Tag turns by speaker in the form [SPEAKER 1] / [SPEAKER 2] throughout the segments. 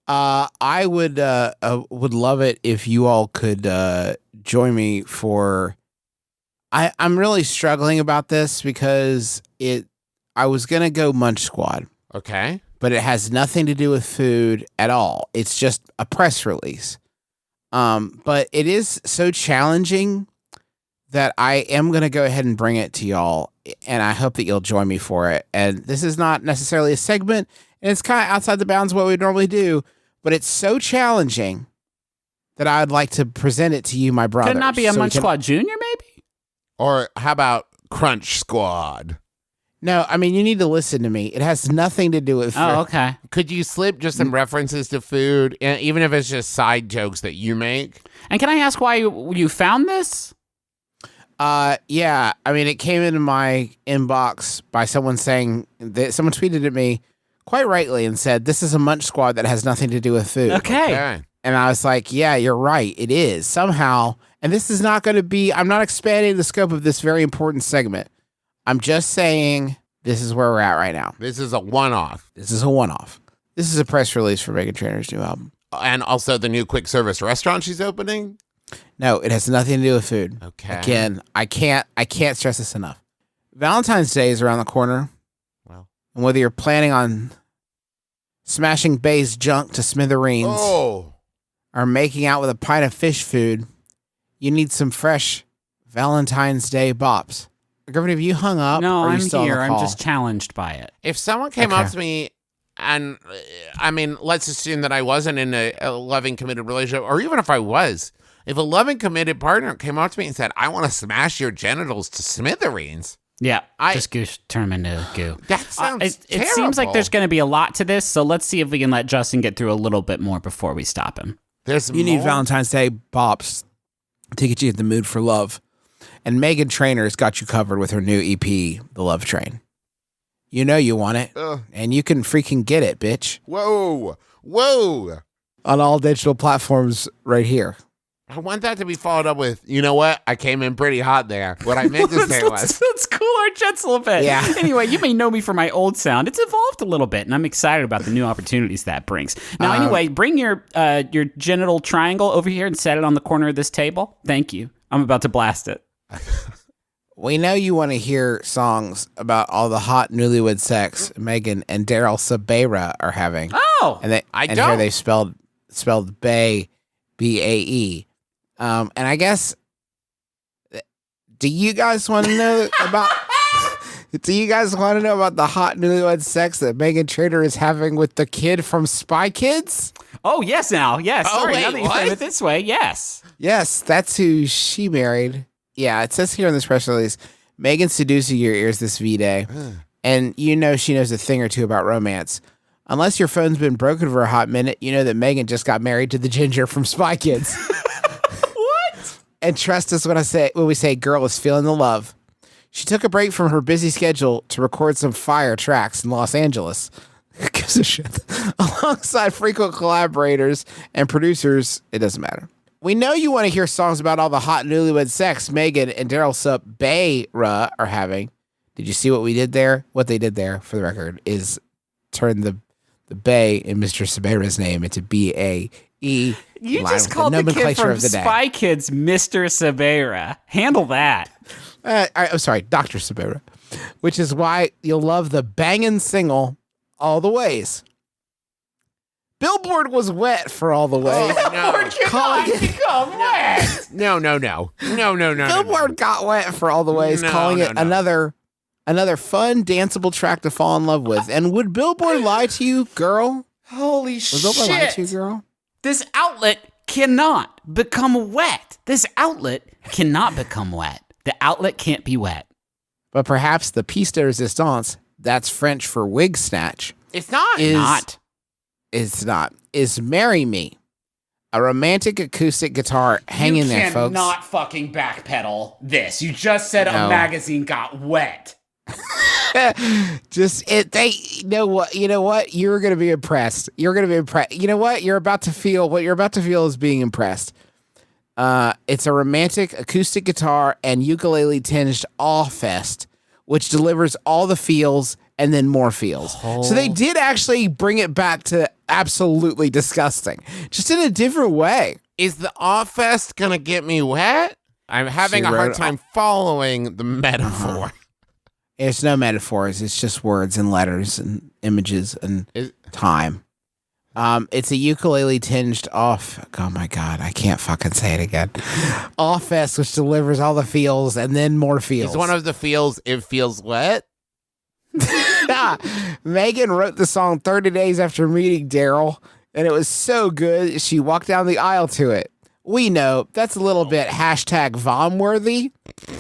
[SPEAKER 1] I would love it if you all could join me for. I'm really struggling about this because I was gonna go Munch Squad,
[SPEAKER 2] Okay.
[SPEAKER 1] but it has nothing to do with food at all. It's just a press release. But it is so challenging that I am gonna go ahead and bring it to y'all, and I hope that you'll join me for it. And this is not necessarily a segment, and it's kind of outside the bounds of what we normally do, but it's so challenging that I'd like to present it to you, my brother.
[SPEAKER 3] Could it not be a Munch Squad Junior, maybe?
[SPEAKER 2] Or how about Crunch Squad?
[SPEAKER 1] No, I mean, you need to listen to me. It has nothing to do with food.
[SPEAKER 3] Oh, okay.
[SPEAKER 2] Could you slip just some references to food, even if it's just side jokes that you make?
[SPEAKER 3] And can I ask why you found this?
[SPEAKER 1] Yeah. I mean, it came into my inbox by someone saying that someone tweeted at me quite rightly and said, this is a Munch Squad that has nothing to do with food.
[SPEAKER 3] Okay.
[SPEAKER 1] And I was like, yeah, you're right. It is somehow. And this is not going to be, I'm not expanding the scope of this very important segment. I'm just saying this is where we're at right now.
[SPEAKER 2] This is a one-off.
[SPEAKER 1] This is a one-off. This is a press release for Meghan Trainor's new album.
[SPEAKER 2] And also the new quick service restaurant she's opening?
[SPEAKER 1] No, it has nothing to do with food.
[SPEAKER 2] Okay.
[SPEAKER 1] Again, I can't stress this enough. Valentine's Day is around the corner.
[SPEAKER 2] Well.
[SPEAKER 1] And whether you're planning on smashing Bay's junk to smithereens or making out with a pint of fish food, you need some fresh Valentine's Day bops. Griffin, have you hung up?
[SPEAKER 3] No,
[SPEAKER 1] or are you
[SPEAKER 3] I'm
[SPEAKER 1] still on the
[SPEAKER 3] here. I'm
[SPEAKER 1] call?
[SPEAKER 3] just challenged by it.
[SPEAKER 2] If someone came up to me and, I mean, let's assume that I wasn't in a loving, committed relationship, or even if I was, if a loving, committed partner came up to me and said, I want to smash your genitals to smithereens.
[SPEAKER 3] Yeah, just goose, turn them into goo.
[SPEAKER 2] That sounds
[SPEAKER 3] it seems like there's going to be a lot to this, so let's see if we can let Justin get through a little bit more before we stop him.
[SPEAKER 1] You need Valentine's Day bops to get you in the mood for love. And Meghan Trainor's got you covered with her new EP, The Love Train. You know you want it, and you can freaking get it, bitch.
[SPEAKER 2] Whoa.
[SPEAKER 1] On all digital platforms right here.
[SPEAKER 2] I want that to be followed up with, you know what? I came in pretty hot there. What I meant to say was.
[SPEAKER 3] Let's cool our jets a little bit.
[SPEAKER 1] Yeah.
[SPEAKER 3] Anyway, you may know me for my old sound. It's evolved a little bit, and I'm excited about the new opportunities that brings. Now, anyway, bring your genital triangle over here and set it on the corner of this table. Thank you. I'm about to blast it.
[SPEAKER 1] We know you want to hear songs about all the hot newlywed sex Meghan and Daryl Sabera are having.
[SPEAKER 3] Oh,
[SPEAKER 1] Here they spelled Bay, B-A-E. And I guess, do you guys want to know about? Do you guys want to know about the hot newlywed sex that Meghan Trainor is having with the kid from Spy Kids?
[SPEAKER 3] Oh yes, now yes.
[SPEAKER 2] Oh,
[SPEAKER 3] Sorry,
[SPEAKER 2] wait,
[SPEAKER 3] now that you frame it this way, yes.
[SPEAKER 1] Yes, that's who she married. Yeah, it says here in this press release, Meghan seducing your ears this V-Day. And you know she knows a thing or two about romance. Unless your phone's been broken for a hot minute, you know that Meghan just got married to the ginger from Spy Kids.
[SPEAKER 3] What?
[SPEAKER 1] And trust us when we say girl is feeling the love. She took a break from her busy schedule to record some fire tracks in Los Angeles. Who gives a shit? Alongside frequent collaborators and producers, it doesn't matter. We know you want to hear songs about all the hot newlywed sex Meghan and Daryl Sabera are having. Did you see what we did there? What they did there, for the record, is turn the Bay in Mr. Sabera's name into B-A-E.
[SPEAKER 3] You just called the kid from Spy Kids Mr. Sabera. Handle that.
[SPEAKER 1] I'm sorry, Dr. Sabera. Which is why you'll love the bangin' single, All the Ways. Billboard was wet for All the Ways.
[SPEAKER 3] Become wet.
[SPEAKER 2] No.
[SPEAKER 1] Billboard got wet for All the Ways, calling it another fun, danceable track to fall in love with. And would Billboard lie to you, girl?
[SPEAKER 3] Holy
[SPEAKER 1] Would Billboard lie to you, girl?
[SPEAKER 3] This outlet cannot become wet. This outlet cannot become wet. The outlet can't be wet.
[SPEAKER 1] But perhaps the piece de resistance, that's French for wig snatch.
[SPEAKER 2] It's not.
[SPEAKER 1] Is Marry Me. A romantic acoustic guitar. Hang in there, folks.
[SPEAKER 3] You cannot fucking backpedal this. You just said a magazine got wet.
[SPEAKER 1] You know what? You're going to be impressed. You're going to be impressed. You know what? What you're about to feel is being impressed. It's a romantic acoustic guitar and ukulele tinged awe fest, which delivers all the feels and then more feels. So they did actually bring it back to absolutely disgusting, just in a different way.
[SPEAKER 2] Is the Aw Fest gonna get me wet? I'm having a hard time following the metaphor.
[SPEAKER 1] It's no metaphors. It's just words and letters and images and time. It's a ukulele tinged off. Oh my God, I can't fucking say it again. Off Fest, which delivers all the feels and then more feels.
[SPEAKER 2] Is one of the feels, it feels wet?
[SPEAKER 1] Meghan wrote the song 30 days after meeting Daryl, and it was so good she walked down the aisle to it. We know that's a little bit hashtag Vom worthy,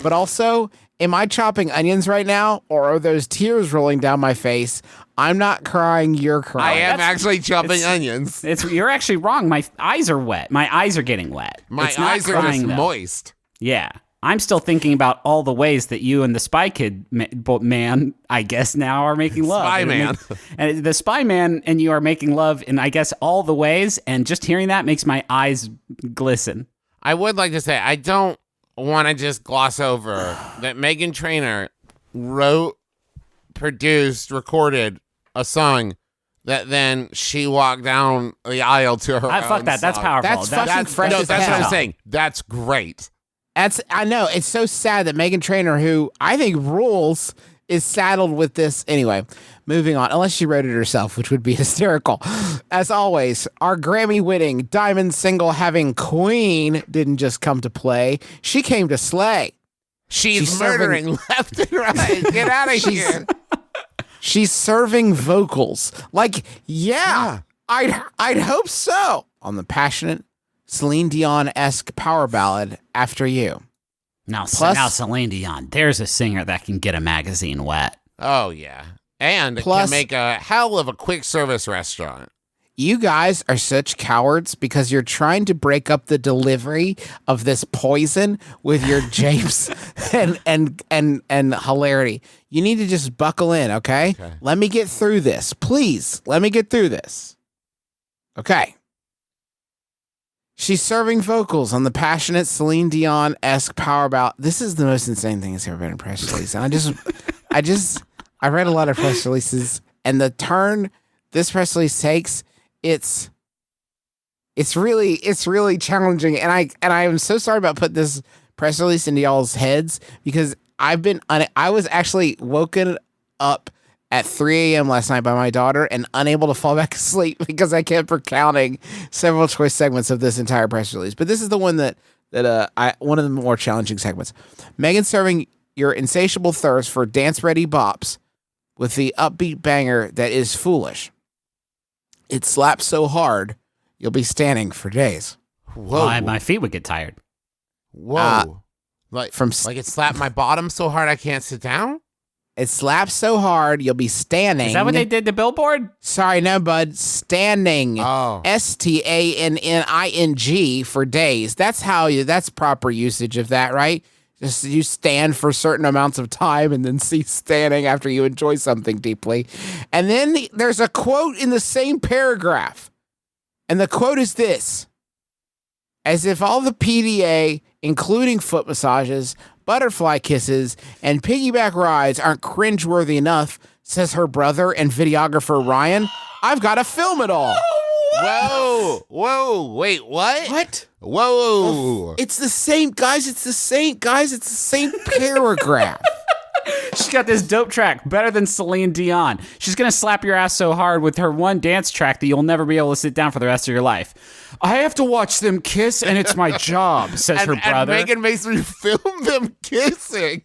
[SPEAKER 1] but also, am I chopping onions right now, or are those tears rolling down my face? I'm not crying, you're crying.
[SPEAKER 2] I am actually chopping onions.
[SPEAKER 3] You're actually wrong. My eyes are wet. My eyes are getting wet.
[SPEAKER 2] My eyes are just moist.
[SPEAKER 3] Yeah. I'm still thinking about all the ways that you and the Spy Kid man, I guess now, are making love.
[SPEAKER 2] Spy Man.
[SPEAKER 3] And the Spy Man and you are making love in, I guess, all the ways. And just hearing that makes my eyes glisten.
[SPEAKER 2] I would like to say, I don't want to just gloss over that Meghan Trainor wrote, produced, recorded a song that then she walked down the aisle to her own
[SPEAKER 3] fuck that.
[SPEAKER 2] song.
[SPEAKER 3] That's powerful.
[SPEAKER 1] That's fucking fresh
[SPEAKER 2] No,
[SPEAKER 1] as
[SPEAKER 2] that's
[SPEAKER 1] hell.
[SPEAKER 2] what I'm saying. That's great.
[SPEAKER 1] I know. It's so sad that Meghan Trainor, who I think rules, is saddled with this. Anyway, moving on. Unless she wrote it herself, which would be hysterical. As always, our Grammy-winning, diamond single-having queen didn't just come to play. She came to slay.
[SPEAKER 2] She's murdering left and right. Get out of here.
[SPEAKER 1] She's serving vocals. Like, yeah. I'd hope so. On the passionate Celine Dion-esque power ballad, After You.
[SPEAKER 3] Now
[SPEAKER 1] Plus-
[SPEAKER 3] Celine Dion, there's a singer that can get a magazine wet.
[SPEAKER 2] Oh, yeah. And
[SPEAKER 1] Plus-
[SPEAKER 2] can make a hell of a quick service restaurant.
[SPEAKER 1] You guys are such cowards because you're trying to break up the delivery of this poison with your japes and hilarity. You need to just buckle in, okay? Let me get through this. Please, let me get through this. Okay. She's serving vocals on the passionate Celine Dion-esque power ballad. This is the most insane thing that's ever been in press release. And I read a lot of press releases, and the turn this press release takes, it's really challenging. And I am so sorry about putting this press release into y'all's heads because I was actually woken up at 3 a.m. last night by my daughter and unable to fall back asleep because I kept recounting several choice segments of this entire press release. But this is the one one of the more challenging segments. Meghan serving your insatiable thirst for dance-ready bops with the upbeat banger that is foolish. It slaps so hard, you'll be standing for days.
[SPEAKER 2] Whoa.
[SPEAKER 3] My feet would get tired.
[SPEAKER 2] Whoa. Like
[SPEAKER 1] From
[SPEAKER 2] it slapped my bottom so hard I can't sit down?
[SPEAKER 1] It slaps so hard, you'll be standing.
[SPEAKER 3] Is that what they did to Billboard?
[SPEAKER 1] Sorry, no, bud. Standing.
[SPEAKER 2] Oh.
[SPEAKER 1] STANNING for days. That's proper usage of that, right? Just you stand for certain amounts of time and then cease standing after you enjoy something deeply. And then there's a quote in the same paragraph. And the quote is this: as if all the PDA, including foot massages, butterfly kisses, and piggyback rides aren't cringeworthy enough, says her brother and videographer Ryan, I've got to film it all.
[SPEAKER 2] Whoa. Wait, what?
[SPEAKER 1] What?
[SPEAKER 2] Whoa.
[SPEAKER 1] It's the same, guys. It's the same paragraph.
[SPEAKER 3] She's got this dope track, better than Celine Dion. She's going to slap your ass so hard with her one dance track that you'll never be able to sit down for the rest of your life. I have to watch them kiss, and it's my job, says her brother.
[SPEAKER 2] And Meghan makes me film them kissing.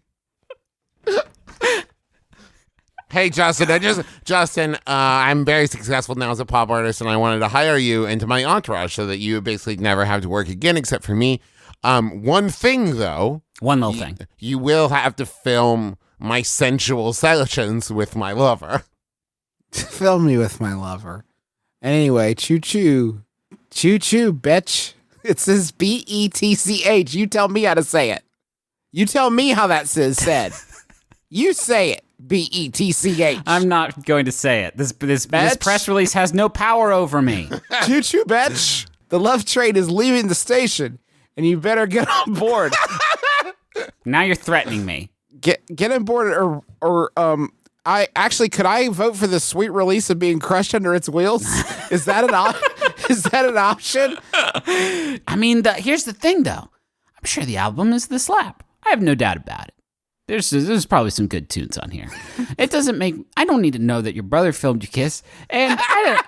[SPEAKER 2] Hey, Justin, I'm very successful now as a pop artist, and I wanted to hire you into my entourage so that you basically never have to work again except for me. One thing, though.
[SPEAKER 3] One little thing.
[SPEAKER 2] You will have to film my sensual sessions with my lover.
[SPEAKER 1] Film me with my lover. And anyway, choo-choo. Choo-choo, bitch. It says BETCH. You tell me how to say it. You tell me how that says said. You say it. BETCH.
[SPEAKER 3] I'm not going to say it. This press release has no power over me.
[SPEAKER 1] Choo-choo, bitch. The love train is leaving the station, and you better get on board.
[SPEAKER 3] Now you're threatening me.
[SPEAKER 1] Get on board, or could I vote for the sweet release of being crushed under its wheels? Is that is that an option?
[SPEAKER 3] I mean, here's the thing, though. I'm sure the album is the slap. I have no doubt about it. There's probably some good tunes on here. It doesn't make... I don't need to know that your brother filmed you kiss. And I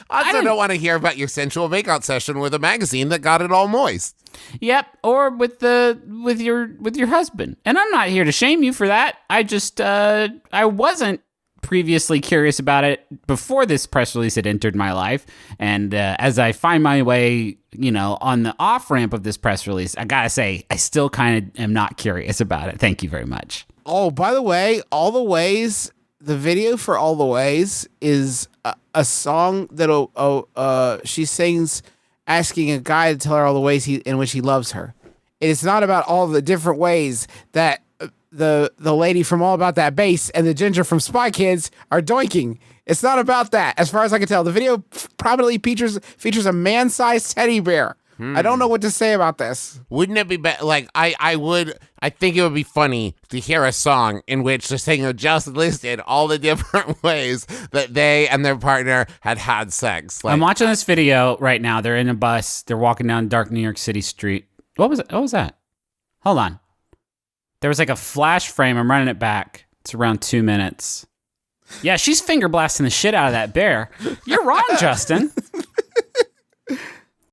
[SPEAKER 2] also don't want to hear about your sensual makeout session with a magazine that got it all moist.
[SPEAKER 3] Yep, or with your husband. And I'm not here to shame you for that. I just I wasn't previously curious about it before this press release had entered my life. And as I find my way, on the off-ramp of this press release, I gotta say, I still kind of am not curious about it. Thank you very much.
[SPEAKER 1] Oh, by the way, All the Ways, the video for All the Ways is a song that she sings asking a guy to tell her all the ways in which he loves her. It is not about all the different ways that the lady from All About That Bass and the ginger from Spy Kids are doinking. It's not about that, as far as I can tell. The video prominently features a man-sized teddy bear. I don't know what to say about this.
[SPEAKER 2] Wouldn't it be better? Like, I think it would be funny to hear a song in which the singer just listed all the different ways that they and their partner had sex. Like,
[SPEAKER 3] I'm watching this video right now. They're in a bus. They're walking down dark New York City street. What was that? Hold on. There was like a flash frame. I'm running it back. It's around 2 minutes. Yeah, she's finger blasting the shit out of that bear. You're wrong, Justin.